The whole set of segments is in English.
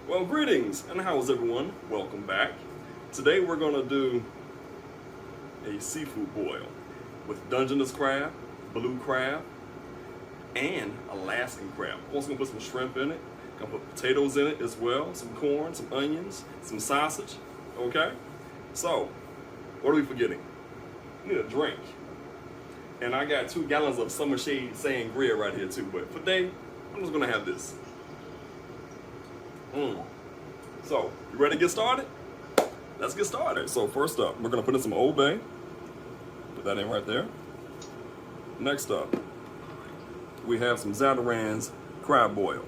Well, greetings and how's everyone? Welcome back. Today we're going to do a seafood boil with dungeness crab, blue crab, and Alaskan crab. I'm also going to put some shrimp in it. Going to put potatoes in it as well, some corn, some onions, some sausage. Okay? So, what are we forgetting? We need a drink. And I got 2 gallons of Summer Shade Sangria right here too. But for today, I'm just going to have this. So, you ready to get started? Let's get started. So first up, we're gonna put in some Old Bay. Put that in right there. Next up, we have some Zatarain's crab boil.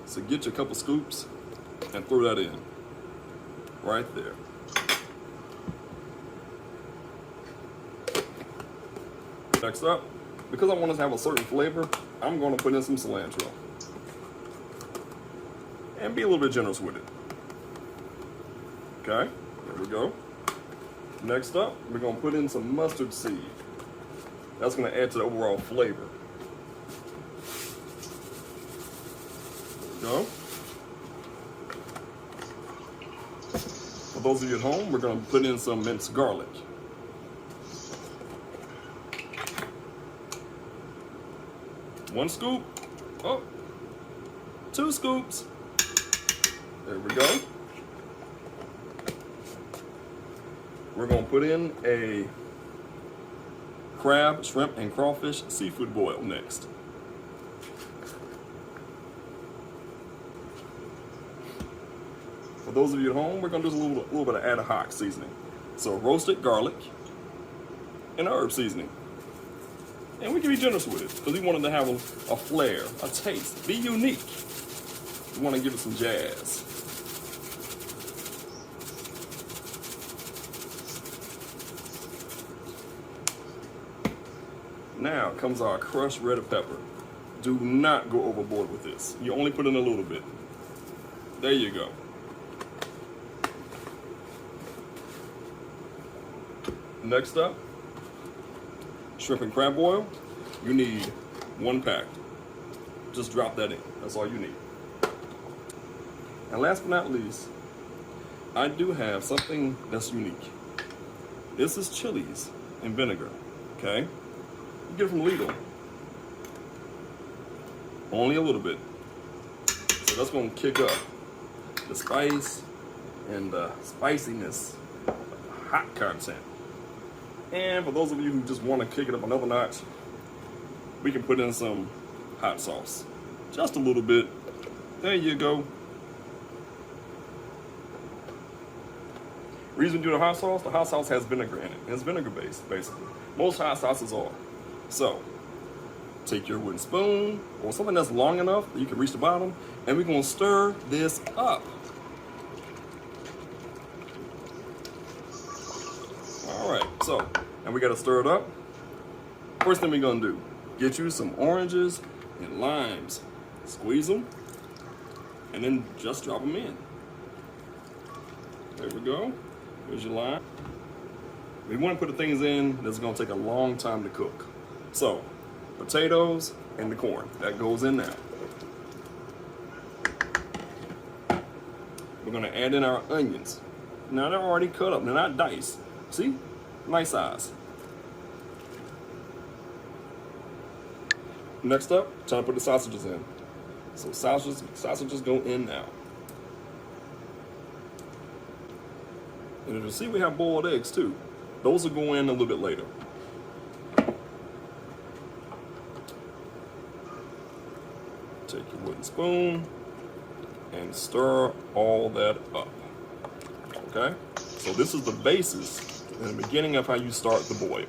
So get your couple scoops and throw that in. Right there. Next up, because I want us to have a certain flavor, I'm gonna put in some cilantro. And be a little bit generous with it. Okay, there we go. Next up, we're gonna put in some mustard seed. That's gonna add to the overall flavor. There we go. For those of you at home, we're gonna put in some minced garlic. One scoop. Oh, 2 scoops. There we go. We're going to put in a crab, shrimp, and crawfish seafood boil next. For those of you at home, we're going to do a little bit of ad hoc seasoning. So roasted garlic and herb seasoning. And we can be generous with it because we wanted to have a flair, a taste, be unique. We want to give it some jazz. Now comes our crushed red pepper. Do not go overboard with this. You only put in a little bit. There you go. Next up, shrimp and crab boil. You need 1 pack. Just drop that in. That's all you need. And last but not least, I do have something that's unique. This is chilies and vinegar, okay? You get it from Lidl. Only a little bit. So that's gonna kick up the spice and the spiciness, hot content. And for those of you who just want to kick it up another notch, we can put in some hot sauce. Just a little bit. There you go. Reason to do the hot sauce has vinegar in it. It's vinegar based, basically. Most hot sauces are. So, take your wooden spoon or something that's long enough that you can reach the bottom, and we're gonna stir this up. All right, so, and we gotta stir it up. First thing we're gonna do, get you some oranges and limes. Squeeze them, and then just drop them in. There we go. Here's your lime. We want to put the things in that's going to take a long time to cook. So, potatoes and the corn. That goes in now. We're going to add in our onions. Now they're already cut up. They're not diced. See? Nice size. Next up, trying to put the sausages in. So sausages go in now. And as you see, we have boiled eggs too. Those will go in a little bit later. Take your wooden spoon and stir all that up. Okay? So this is the basis in the beginning of how you start the boil.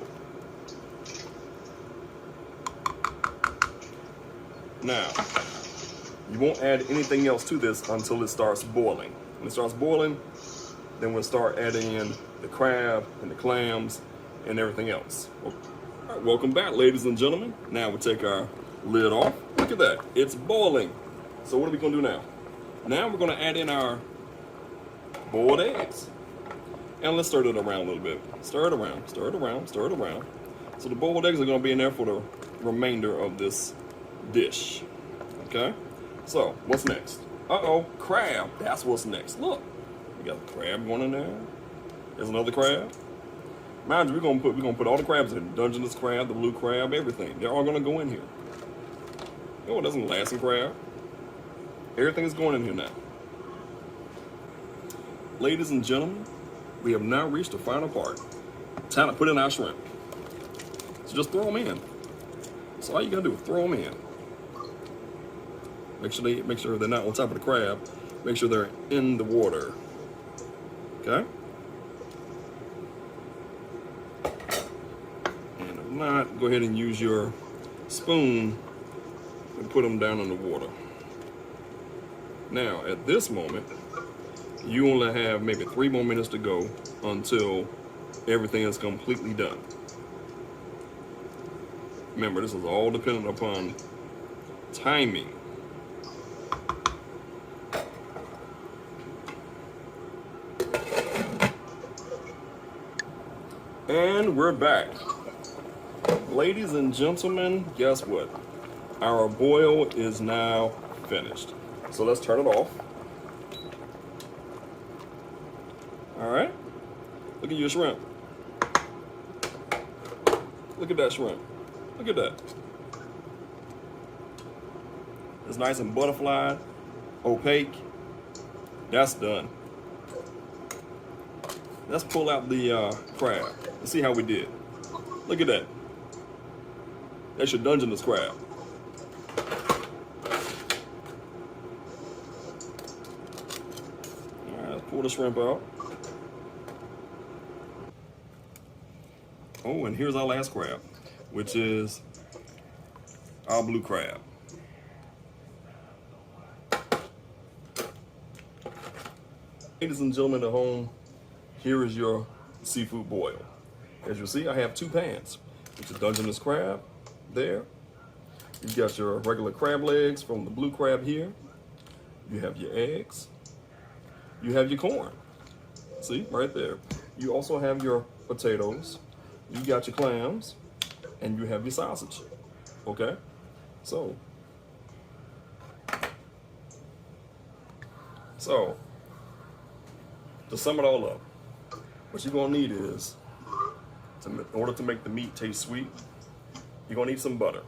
Now, you won't add anything else to this until it starts boiling. When it starts boiling, then we'll start adding in the crab and the clams and everything else. All right, welcome back, ladies and gentlemen. Now we'll take our lid off. Look at that, it's boiling. So what are we gonna do now? Now we're gonna add in our boiled eggs. And let's stir it around a little bit. Stir it around, stir it around, stir it around. So the boiled eggs are gonna be in there for the remainder of this dish. Okay? So, what's next? Uh-oh, crab. That's what's next. Look, we got a crab going in there. There's another crab. Mind you, we're gonna put all the crabs in. Dungeness crab, the blue crab, everything. They're all gonna go in here. Oh, it doesn't Alaskan crab. Everything is going in here now. Ladies and gentlemen, we have now reached the final part. Time to put in our shrimp. So just throw them in. That's all you gotta do, throw them in. Make sure they're not on top of the crab. Make sure they're in the water. Okay? And if not, go ahead and use your spoon and put them down in the water. Now, at this moment, you only have maybe 3 more minutes to go until everything is completely done. Remember, this is all dependent upon timing. And we're back. Ladies and gentlemen, guess what? Our boil is now finished. So let's turn it off. All right. Look at your shrimp. Look at that shrimp. Look at that. It's nice and butterfly, opaque. That's done. Let's pull out the crab. Let's see how we did. Look at that. That's your dungeness crab. All right, let's pull the shrimp out. Oh, and here's our last crab, which is our blue crab. Ladies and gentlemen at home, here is your seafood boil. As you see, I have 2 pans. It's a dungeness crab there. You've got your regular crab legs from the blue crab here. You have your eggs. You have your corn. See, right there. You also have your potatoes. You got your clams. And you have your sausage. Okay? So, to sum it all up, what you're gonna need is, in order to make the meat taste sweet, you're gonna need some butter.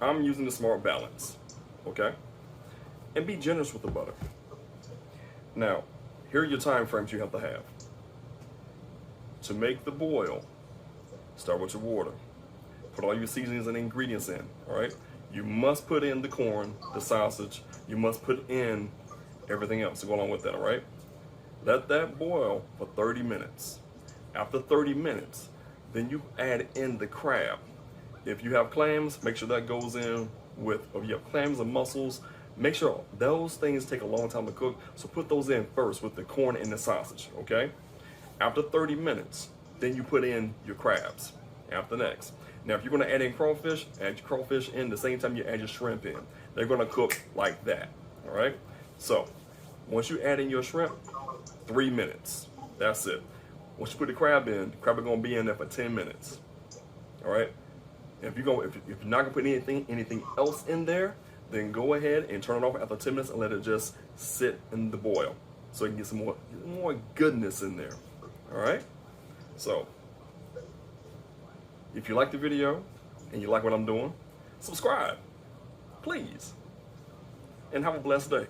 I'm using the Smart Balance, okay? And be generous with the butter. Now, here are your time frames you have to have. To make the boil, start with your water. Put all your seasonings and ingredients in, all right? You must put in the corn, the sausage, you must put in everything else to go along with that, all right? Let that boil for 30 minutes. After 30 minutes, then you add in the crab. If you have clams, make sure that goes in with, if you have clams and mussels, make sure those things take a long time to cook, so put those in first with the corn and the sausage, okay? After 30 minutes, then you put in your crabs after next. Now, if you're gonna add in crawfish, add your crawfish in the same time you add your shrimp in. They're gonna cook like that, all right? So, once you add in your shrimp, 3 minutes, that's it. Once you put the crab in, the crab is gonna be in there for 10 minutes, all right? If you're not gonna put anything else in there, then go ahead and turn it off after 10 minutes and let it just sit in the boil, so you can get some more goodness in there, all right? So, if you like the video and you like what I'm doing, subscribe, please, and have a blessed day.